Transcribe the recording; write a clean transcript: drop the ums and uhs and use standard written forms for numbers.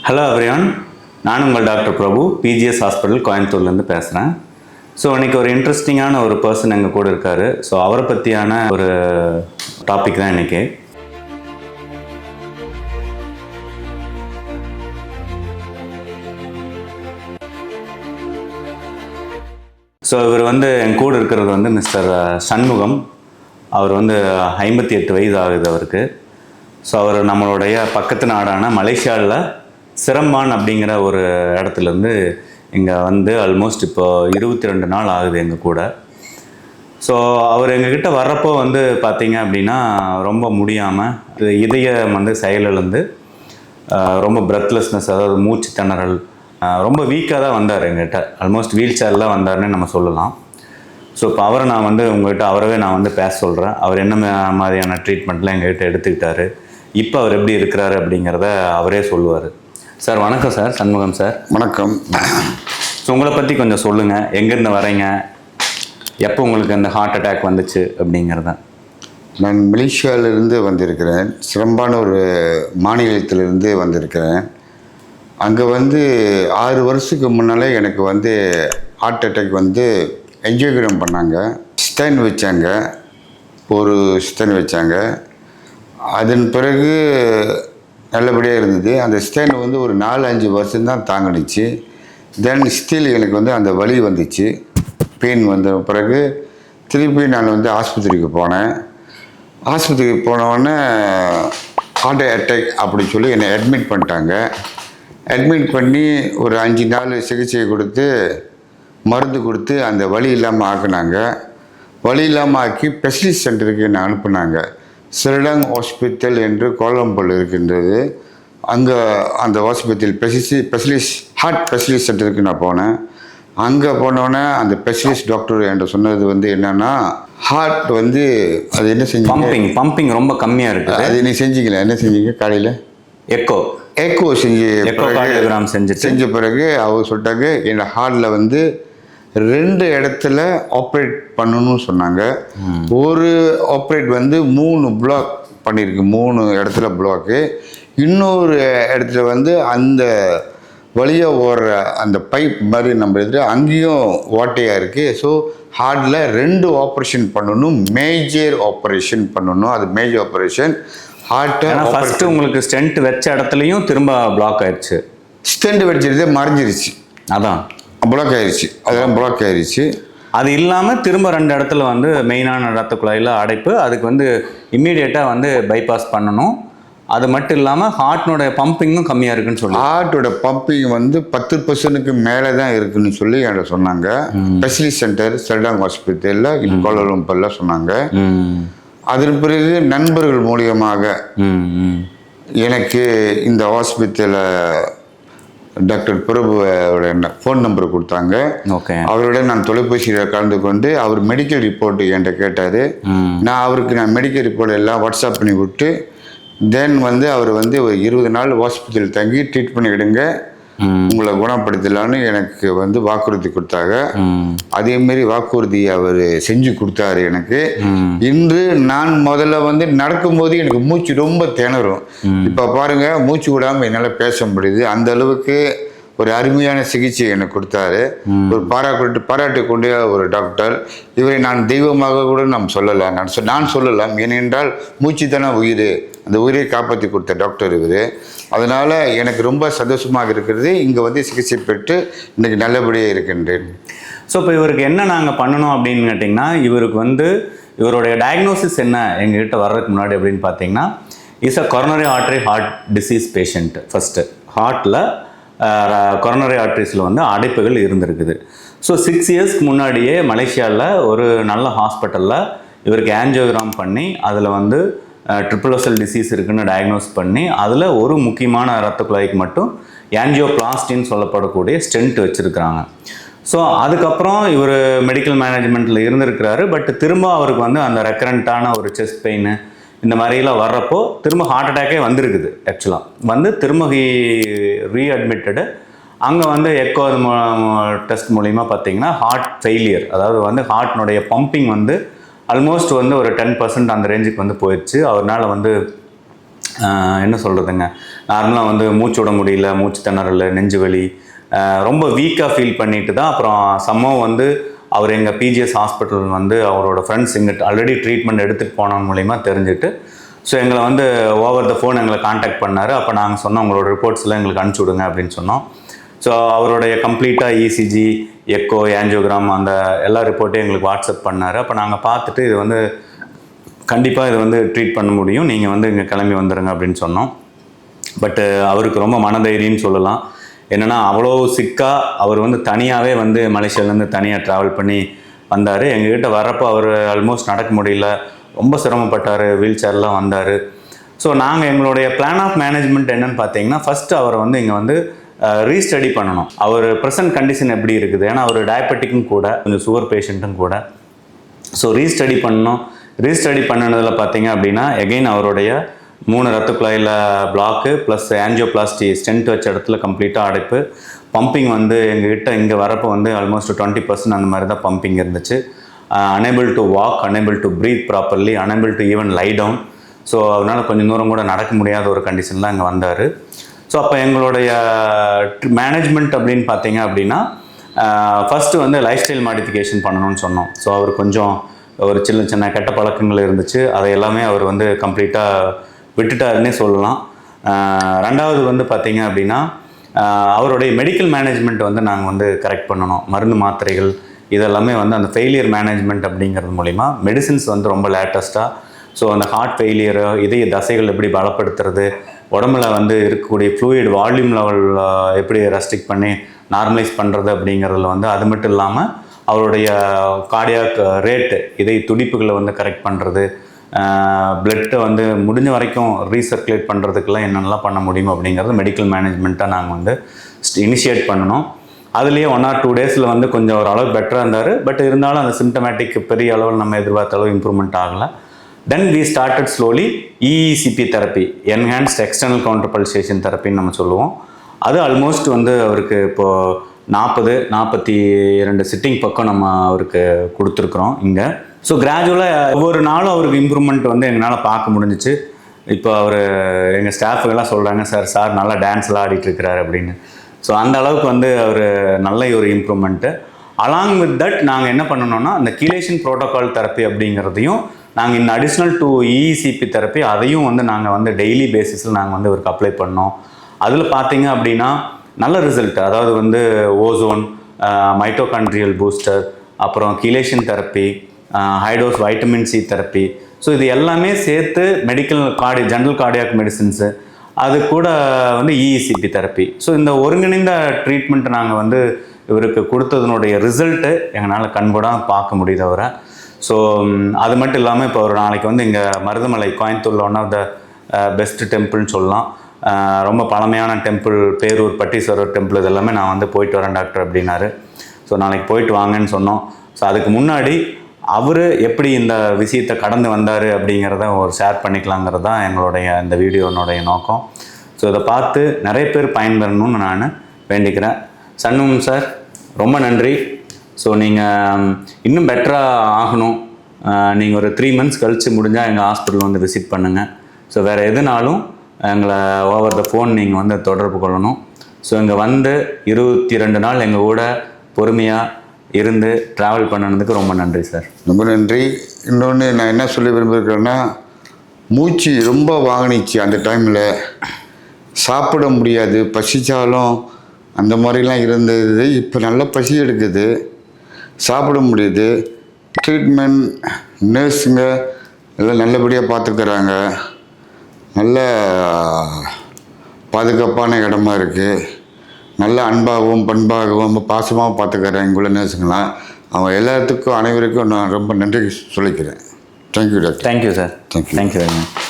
Hello everyone, நான் உங்கள் doctor பிரபு, BGS hospital கோயம்புத்தூர்லேருந்து பேசுகிறேன். ஸோ இன்றைக்கி ஒரு இன்ட்ரெஸ்டிங்கான ஒரு பர்சன் எங்கள் கூட இருக்கார். ஸோ அவரை பற்றியான ஒரு டாபிக் தான் இன்றைக்கி. ஸோ இவர் என் கூட இருக்கிறது மிஸ்டர் சண்முகம். அவர் 58 வயது ஆகுது அவருக்கு. ஸோ அவர் நம்மளுடைய பக்கத்து நாடான மலேசியாவில் சிரம்பான் அப்படிங்கிற ஒரு இடத்துலேருந்து இங்கே ஆல்மோஸ்ட் இப்போ 22 நாள் ஆகுது எங்கள் கூட. ஸோ அவர் எங்ககிட்ட வர்றப்போ பார்த்தீங்க அப்படின்னா ரொம்ப முடியாமல் இதயம் செயலிழந்து ரொம்ப பிரெத்லெஸ்னஸ், அதாவது மூச்சு திணறல், ரொம்ப வீக்காக தான் வந்தார் எங்கிட்ட. ஆல்மோஸ்ட் வீல் சேரில் வந்தார்னே நம்ம சொல்லலாம். ஸோ இப்போ அவரை நான் உங்கள்கிட்ட அவரவே நான் பேச சொல்கிறேன். அவர் என்ன மாதிரியான ட்ரீட்மெண்ட்லாம் எங்கள்கிட்ட எடுத்துக்கிட்டாரு, இப்போ அவர் எப்படி இருக்கிறாரு அப்படிங்கிறத அவரே சொல்லுவார். சார் வணக்கம். சார் சண்முகம் சார் வணக்கம். ஸோ உங்களை பற்றி கொஞ்சம் சொல்லுங்கள். எங்கேருந்து வரீங்க, எப்போ உங்களுக்கு அந்த ஹார்ட் அட்டாக் வந்துச்சு அப்படிங்கிறத. நான் மலேசியாவிலிருந்து வந்திருக்கிறேன். சிரம்பான ஒரு மாநிலத்திலிருந்து வந்திருக்கிறேன். அங்கே 6 வருஷத்துக்கு முன்னால் எனக்கு ஹார்ட் அட்டாக் என்ஜியோகிராம் பண்ணாங்க, ஸ்டென் வச்சாங்க, ஒரு ஸ்டென் வச்சாங்க. அதன் பிறகு நல்லபடியாக இருந்தது. அந்த ஸ்டென் ஒரு 4-5 வருஷம்தான் தாங்கிடுச்சு. தென் ஸ்டில் எனக்கு அந்த வலி வந்துச்சு, பெயின் வந்த பிறகு திருப்பி நான் ஆஸ்பத்திரிக்கு போனேன். ஆஸ்பத்திரிக்கு போனவுடனே ஹார்ட் அட்டாக் அப்படின்னு சொல்லி என்னை அட்மிட் பண்ணிட்டாங்க. அட்மிட் பண்ணி ஒரு 5 நாள் சிகிச்சை கொடுத்து மருந்து கொடுத்து அந்த வலி இல்லாமல் ஆக்குனாங்க. வலி இல்லாமல் ஆக்கி ஸ்பெஷலிஸ்ட் சென்டருக்கு என்னை அனுப்புனாங்க. சிரடாங் ஹாஸ்பிட்டல் என்று கோலம்பூர் இருக்கின்றது. அங்கே அந்த ஹாஸ்பிட்டல் ஸ்பெஷலிஸ்ட் ஹார்ட் ஸ்பெஷலிஸ்ட் சென்டருக்கு நான் போனேன். அங்கே போனோன்னே அந்த ஸ்பெஷலிஸ்ட் டாக்டர் என்கிட்ட சொன்னது என்னென்னா, ஹார்ட் அது என்ன செஞ்சு பம்பிங் ரொம்ப கம்மியாக இருக்குது. அது நீ செஞ்சீங்களா? என்ன செஞ்சீங்க? காலையில் எக்கோ செஞ்ச பிறகு அவர் சொல்லிட்டாங்க, என்னோட ஹார்ட்டில் 2 இடத்துல ஆப்ரேட் பண்ணணும்னு சொன்னாங்க. ஒரு ஆப்ரேட் 3 பிளாக் பண்ணியிருக்கு, 3 இடத்துல பிளாக்கு. இன்னொரு இடத்துல அந்த வழியாக ஓடுற அந்த பைப் மாதிரி நம்ம அங்கேயும் ஓட்டையாக இருக்குது. ஸோ ஹார்ட்டில் 2 ஆப்ரேஷன் பண்ணணும், மேஜர் ஆப்ரேஷன் பண்ணணும். அது மேஜர் ஆப்ரேஷன். ஹார்ட்டை ஃபஸ்ட்டு உங்களுக்கு ஸ்டென்ட் வச்ச இடத்துலையும் திரும்ப பிளாக் ஆயிடுச்சு. ஸ்டென்ட் வச்சிருந்தே மறைஞ்சிருச்சு, அதான் பிளாக் ஆயிடுச்சு. அதெல்லாம் பிளாக் ஆயிடுச்சு. அது இல்லாமல் திரும்ப 2 இடத்துல மெயினான ரத்த குழாயில் அடைப்பு. அதுக்கு இம்மீடியட்டாக பைபாஸ் பண்ணணும். அது மட்டும் இல்லாமல் ஹார்ட்னுடைய பம்பிங்கும் கம்மியாக இருக்குன்னு சொல்லி, ஹார்ட்டோட பம்பிங் 10% மேலே தான் இருக்குன்னு சொல்லி என்கிட்ட சொன்னாங்க. ஸ்பெஷலிஸ்ட் சென்டர் சிரடாங் ஹாஸ்பிட்டலில் கோலாலம்பூரில் சொன்னாங்க. அதன் பிறகு நண்பர்கள் மூலியமாக எனக்கு இந்த ஹாஸ்பிட்டலில் டாக்டர் பிரபுவோட ஃபோன் நம்பர் கொடுத்தாங்க. அவரோட நான் தொலைபேசியில் கலந்து கொண்டு அவர் மெடிக்கல் ரிப்போர்ட் என்கிட்ட கேட்டார். நான் மெடிக்கல் ரிப்போர்ட் எல்லாம் வாட்ஸ்அப் பண்ணி விட்டு, தென் அவர் ஒரு 20 நாள் ஹாஸ்பிட்டல் தங்கி ட்ரீட்மெண்ட் எடுங்க, உங்களை குணப்படுத்தலான்னு எனக்கு வாக்குறுதி கொடுத்தாங்க. அதேமாரி வாக்குறுதியை அவர் செஞ்சு கொடுத்தாரு எனக்கு. இன்று நான் முதல்ல நடக்கும்போது எனக்கு மூச்சு ரொம்ப திணறும். இப்போ பாருங்க, மூச்சு விடாமல் என்னால் பேச முடியுது. அந்த அளவுக்கு ஒரு அருமையான சிகிச்சை எனக்கு கொடுத்தாரு. ஒரு பாராட்டக்கூடிய ஒரு டாக்டர். இவரை நான் தெய்வமாக கூட சொல்லலாம், நான் சொல்லலாம். ஏனென்றால் மூச்சு தானே உயிர், அந்த உயிரை காப்பாற்றி கொடுத்த டாக்டர் இவர். அதனால் எனக்கு ரொம்ப சந்தோஷமாக இருக்கிறது. இங்கே சிகிச்சை பெற்று இன்றைக்கி நல்லபடியாக இருக்கின்றேன். ஸோ இப்போ இவருக்கு என்ன நாங்கள் பண்ணணும் அப்படின்னு கேட்டிங்கன்னா, இவருக்கு இவருடைய டயக்னோசிஸ் என்ன எங்ககிட்ட வர்றதுக்கு முன்னாடி அப்படின்னு பார்த்தீங்கன்னா, is a coronary artery heart disease patient. First ஹார்ட்டில் கொரோனரி ஆர்டரிஸில் அடைப்புகள் இருந்திருக்குது. ஸோ 6 இயர்ஸ்க்கு முன்னாடியே மலேசியாவில் ஒரு நல்ல ஹாஸ்பிட்டலில் இவருக்கு ஆன்ஜியோகிராம் பண்ணி அதில் ட்ரிபிள்ஓசல் டிசீஸ் இருக்குன்னு டயக்னோஸ் பண்ணி அதில் ஒரு முக்கியமான இரத்த குழாய்க்கு மட்டும் ஆன்ஜியோபிளாஸ்டின்னு சொல்லப்படக்கூடிய ஸ்டென்ட் வச்சுருக்கிறாங்க. ஸோ அதுக்கப்புறம் இவர் மெடிக்கல் மேனேஜ்மெண்ட்டில் இருந்திருக்கிறாரு. பட் திரும்ப அவருக்கு அந்த ரெக்கரண்ட்டான ஒரு செஸ்ட் பெயின் இந்த மாதிரிலாம் வர்றப்போ திரும்ப ஹார்ட் அட்டாக்கே வந்திருக்குது. ஆக்சுவலாக திரும்ப ரீஅட்மிட்டடு. அங்கே எக்கோ டெஸ்ட் மூலிமா பார்த்தீங்கன்னா ஹார்ட் ஃபெயிலியர், அதாவது ஹார்ட்னுடைய பம்பிங் ஆல்மோஸ்ட் ஒரு 10% அந்த ரேஞ்சுக்கு போயிடுச்சு. அவரால் என்ன சொல்கிறதுங்க, நார்மலாக வந்து மூச்சு விட முடியல, மூச்சு திணறல், நெஞ்சு வலி, ரொம்ப வீக்காக ஃபீல் பண்ணிட்டு தான் அப்புறம் சம்பவம் வந்து அவர் எங்கள் பிஜிஎஸ் ஹாஸ்பிட்டல் வந்து அவரோட ஃப்ரெண்ட்ஸ் எங்கிட்ட ஆல்ரெடி ட்ரீட்மெண்ட் எடுத்துகிட்டு போனவங்க மூலிமா தெரிஞ்சுட்டு ஸோ எங்களை வந்து ஓவர் த ஃபோன் எங்களை காண்டாக்ட் பண்ணார். அப்போ நாங்கள் சொன்னோம் உங்களோட ரிப்போர்ட்ஸ்லாம் எங்களுக்கு அனுப்பிச்சி விடுங்க அப்படின்னு சொன்னோம். ஸோ அவருடைய கம்ப்ளீட்டாக இசிஜி, எக்கோ, ஆஞ்சியோகிராம் அந்த எல்லா ரிப்போர்ட்டையும் எங்களுக்கு வாட்ஸ்அப் பண்ணார். அப்போ நாங்கள் பார்த்துட்டு இது வந்து கண்டிப்பாக இது வந்து ட்ரீட் பண்ண முடியும், நீங்கள் வந்து இங்கே கிளம்பி வந்துடுங்க அப்படின்னு சொன்னோம். பட்டு அவருக்கு ரொம்ப மனதைரியம்னு சொல்லலாம். என்னென்னா அவ்வளோ சிக்காக அவர் வந்து தனியாகவே வந்து மலேசியாவிலேருந்து தனியாக ட்ராவல் பண்ணி வந்தார். எங்ககிட்ட வரப்போ அவர் ஆல்மோஸ்ட் நடக்க முடியல, ரொம்ப சிரமப்பட்டார், வீல் சேர்லாம் வந்தார். ஸோ நாங்கள் எங்களுடைய பிளான் ஆஃப் மேனேஜ்மெண்ட் என்னென்னு பார்த்தீங்கன்னா, ஃபஸ்ட்டு அவரை வந்து இங்கே வந்து ரீஸ்டடி பண்ணணும். அவர் ப்ரெசன்ட் கண்டிஷன் எப்படி இருக்குது, ஏன்னா அவர் டயபெட்டிக்கும் கூட, கொஞ்சம் சுகர் பேஷண்ட்டும் கூட. ஸோ ரீஸ்டடி பண்ணணும். ரீஸ்டடி பண்ணினதில் பார்த்தீங்க அப்படின்னா எகெயின் அவருடைய 3 ரத்த குழாயில் பிளாக்கு ப்ளஸ் ஆஞ்சியோபிளாஸ்டி ஸ்டென்ட் வச்ச இடத்துல கம்ப்ளீட்டாக அடைப்பு. பம்பிங் வந்து எங்ககிட்ட இங்கே வரப்போ வந்து ஆல்மோஸ்ட் 20% அந்த மாதிரி தான் பம்பிங் இருந்துச்சு. Unable to walk, unable to breathe properly, unable to even lie down. So அதனால் கொஞ்சம் தூரம் கூட நடக்க முடியாத ஒரு கண்டிஷன் தான் இங்கே வந்தார். ஸோ அப்போ எங்களுடைய மேனேஜ்மெண்ட் அப்படின்னு பார்த்தீங்க அப்படின்னா ஃபஸ்ட்டு வந்து லைஃப் ஸ்டைல் மாடிஃபிகேஷன் பண்ணணும்னு சொன்னோம். ஸோ அவர் கொஞ்சம் ஒரு சின்ன சின்ன கெட்ட பழக்கங்கள் இருந்துச்சு, அதை எல்லாமே அவர் வந்து கம்ப்ளீட்டாக விட்டுட்டாருன்னே சொல்லலாம். ரெண்டாவது வந்து பார்த்தீங்க அப்படின்னா அவருடைய மெடிக்கல் மேனேஜ்மெண்ட் வந்து நாங்கள் வந்து கரெக்ட் பண்ணணும். மருந்து மாத்திரைகள் இதெல்லாமே வந்து அந்த ஃபெயிலியர் மேனேஜ்மெண்ட் அப்படிங்கிறது மூலிமா மெடிசின்ஸ் வந்து ரொம்ப லேட்டஸ்ட்டாக. ஸோ அந்த ஹார்ட் ஃபெயிலியரு, இதய தசைகள் எப்படி பலப்படுத்துறது, உடம்புல வந்து இருக்கக்கூடிய ஃப்ளூயிட் வால்யூம் லெவல் எப்படி ரெஸ்ட்ரிக்ட் பண்ணி நார்மலைஸ் பண்ணுறது அப்படிங்கிறதுல வந்து அது மட்டும் இல்லாமல் அவருடைய கார்டியாக் ரேட்டு, இதய துடிப்புகளை வந்து கரெக்ட் பண்ணுறது, பிளட்டை வந்து முடிஞ்ச வரைக்கும் ரீசர்க்குலேட் பண்ணுறதுக்கெல்லாம் என்னென்னலாம் பண்ண முடியும் அப்படிங்கிறது மெடிக்கல் மேனேஜ்மெண்ட்டாக நாங்கள் வந்து இனிஷியேட் பண்ணணும். அதுலேயே 1 or 2 டேஸில் வந்து கொஞ்சம் ஒரு அளவு பெட்டராக இருந்தார். பட் இருந்தாலும் அந்த சிம்டமேட்டிக் பெரிய அளவில் நம்ம எதிர்பார்த்த அளவு இம்ப்ரூவ்மெண்ட் ஆகலை. Then we started slowly EECP therapy, enhanced external counter pulsation தெரப்பின்னு நம்ம சொல்லுவோம். அது ஆல்மோஸ்ட் வந்து அவருக்கு இப்போது 42 சிட்டிங் பக்கம் நம்ம அவருக்கு கொடுத்துருக்குறோம் இங்கே. ஸோ கிராஜுவலாக ஒவ்வொரு நாளும் அவருக்கு இம்ப்ரூவ்மெண்ட் வந்து எங்களால் பார்க்க முடிஞ்சிச்சு. இப்போ அவர் எங்கள் ஸ்டாஃபுகள்லாம் சொல்கிறாங்க, சார் நல்லா டான்ஸ்லாம் ஆடிட்டுருக்கிறார் அப்படின்னு. ஸோ அந்த அளவுக்கு வந்து அவர் நல்ல ஒரு இம்ப்ரூவ்மெண்ட்டு. அலாங் வித் தட் நாங்கள் என்ன பண்ணணும்னா அந்த கீலேஷன் ப்ரோட்டோகால் தெரப்பி அப்படிங்கிறதையும் நாங்கள் இந்த அடிஷ்னல் டு இஇசிபி தெரப்பி அதையும் வந்து நாங்கள் வந்து டெய்லி பேசிஸில் நாங்கள் வந்து இவருக்கு அப்ளை பண்ணோம். அதில் பார்த்தீங்க அப்படின்னா நல்ல ரிசல்ட். அதாவது வந்து ஓசோன், மைட்டோகாண்ட்ரியல் பூஸ்டர், அப்புறம் chelation therapy, ஹைடோஸ் vitamin C therapy. So இது எல்லாமே சேர்த்து மெடிக்கல் ஜென்ரல் கார்டியாக் மெடிசின்ஸு, அது கூட வந்து இஇசிபி தெரப்பி. ஸோ இந்த ஒருங்கிணைந்த ட்ரீட்மெண்ட்டை நாங்கள் வந்து இவருக்கு கொடுத்ததுனுடைய ரிசல்ட்டு எங்களால் கண்கூடாக பார்க்க முடியுது அவரை. ஸோ அது மட்டும் இல்லாமல் இப்போ ஒரு நாளைக்கு வந்து இங்கே மருதமலை கோயம்புத்தூரில் ஒன் ஆஃப் த பெஸ்ட் டெம்பிள்னு சொல்லலாம். ரொம்ப பழமையான டெம்பிள், பேரூர் பட்டீஸ்வரர் டெம்பிள், இது எல்லாமே நான் வந்து போயிட்டு வரேன் டாக்டர் அப்படின்னாரு. ஸோ நாளைக்கு போயிட்டு வாங்கன்னு சொன்னோம். ஸோ அதுக்கு முன்னாடி அவர் எப்படி இந்த விஷயத்தை கடந்து வந்தார் அப்படிங்கிறத ஒரு ஷேர் பண்ணிக்கலாங்கிறது தான் எங்களுடைய இந்த வீடியோனுடைய நோக்கம். ஸோ இதை பார்த்து நிறைய பேர் பயன்பெறணும்னு நான் வேண்டிக்கிறேன். சண்முகம் சார் ரொம்ப நன்றி. ஸோ நீங்கள் இன்னும் பெட்டராக ஆகணும். நீங்கள் ஒரு 3 months கழித்து முடிஞ்சால் எங்கள் ஹாஸ்பிட்டல் வந்து விசிட் பண்ணுங்கள். ஸோ வேறு எதுனாலும் எங்களை ஓவர் த ஃபோன் நீங்கள் வந்து தொடர்பு கொள்ளணும். ஸோ இங்கே வந்து 22 நாள் எங்கள் கூட பொறுமையாக இருந்து ட்ராவல் பண்ணினதுக்கு ரொம்ப நன்றி சார். ரொம்ப நன்றி. இன்னொன்று நான் என்ன சொல்ல விரும்புகிறேன்னா, மூச்சு ரொம்ப வாங்கினிச்சு அந்த டைமில், சாப்பிட முடியாது, பசிச்சாலும் அந்த மாதிரிலாம் இருந்தது. இப்போ நல்லா பசி எடுக்குது, சாப்பிட முடியுது. ட்ரீட்மெண்ட் நர்ஸுங்க எல்லாம் நல்லபடியாக பார்த்துக்கிறாங்க. நல்ல பாதுகாப்பான இடமா இருக்குது. நல்ல அன்பாகவும் பண்பாகவும் பாசமாகவும் பார்த்துக்கிறேன் இங்குள்ள நர்ஸுங்களாம். அவங்க எல்லாத்துக்கும் அனைவருக்கும் நான் ரொம்ப நன்றி சொல்லிக்கிறேன். Thank you doctor. Thank you sir. Thank you. Thank you very much.